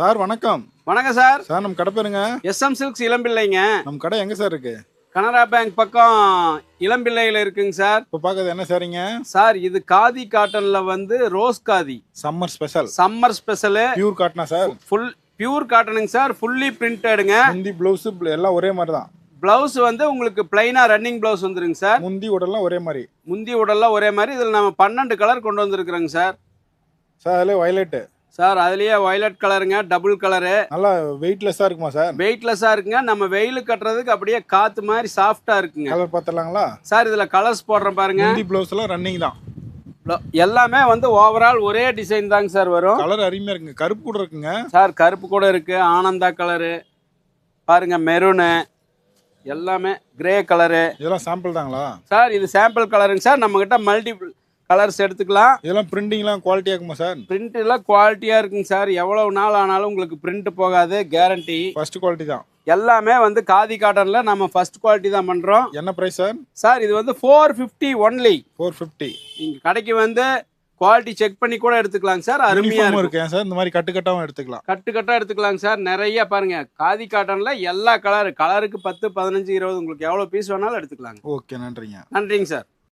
Sir வணக்கம். வணக்கம் sir. Sir நம்ம கடை பேருங்க? SM சில்க்ஸ் இளம்பிள்ளைங்க. நம்ம கடை எங்க சார் இருக்கு? கனரா பேங்க் பக்கம் இளம்பிள்ளையில இருக்குங்க சார். இப்போ பார்க்கறது என்ன சாரிங்க? சார் இது காதி காட்டன்ல rose khadi summer special. Summer special pure காட்டனா சார்? ஃபுல் பியூர் காட்டனுங்க சார். ஃபுல்லி பிரிண்டடுங்க. முந்தி ப்ளவுஸ் எல்லாம் ஒரே மாதிரி தான். பிளவுஸ் உங்களுக்கு பிளைனா ரன்னிங் பிளவுஸ் வந்துருங்க சார். முந்தி உடல்லாம் ஒரே மாதிரி. முந்தி உடல்லாம் ஒரே மாதிரி. இதில் நம்ம 12 கலர் கொண்டு வந்திருக்கிறோங்க சார். சார் அதில் வயலட் சார். அதுலயே வயலட் கலருங்க, டபுள் கலரு. நல்லா வெயிட்லெஸ்ஸா இருக்குமா சார்? வெயிட்லெஸ்ஸா இருக்குங்க. நம்ம வெயில் கட்டுறதுக்கு அப்படியே காத்து மாதிரி சாஃப்டா இருக்குங்க. கலர் பார்த்தலாங்களா சார்? இதுல கலர்ஸ் போடுறேன் பாருங்க. முந்தி ப்ளவுஸ் எல்லாம் ரன்னிங் தான். எல்லாமே ஓவரால் ஒரே டிசைன் தாங்க சார் வரும். கலர் அருமையா இருக்குங்க. கருப்பு கூட இருக்குங்க சார். கருப்பு கூட இருக்கு. ஆனந்தா கலரு பாருங்க, மெரூனு, எல்லாமே கிரே கலரு. இதெல்லாம் சாம்பிள் தாங்களா சார்? இது சாம்பிள் கலருங்க சார். நம்ம கிட்ட மல்டிபிள் கலர்ஸ் எடுத்துக்கலாம். இதெல்லாம் பிரிண்டிங்லாம் குவாலிட்டியா இருக்குமா சார்? பிரிண்ட் எல்லாம் குவாலிட்டியா இருக்குங்க சார். எவ்வளவு நாள் ஆனாலும் உங்களுக்கு பிரிண்ட் போகாது, கேரண்டி. ஃபர்ஸ்ட் குவாலிட்டி தான். எல்லாமே காதி காட்டன்ல நம்ம ஃபர்ஸ்ட் குவாலிட்டி தான் பண்றோம். என்ன பிரைஸ் சார்? சார் இது 450 ஒன்லி. 450. நீங்க கடைக்கு குவாலிட்டி செக் பண்ணி கூட எடுத்துக்கலாங்க சார். அருமையா இருக்கு சார். இந்த மாதிரி கட்டுக்கட்டாவும் எடுத்துக்கலாம். கட்டுக்கட்டா எடுத்துக்கலாங்க சார். நிறைய பாருங்க காதி காட்டன்ல எல்லா கலருக்கு 10, 15, 20 உங்களுக்கு எவ்வளவு பீஸ் வேணாலும் எடுத்துக்கலாங்க. ஓகே, நன்றிங்க. நன்றிங்க சார்.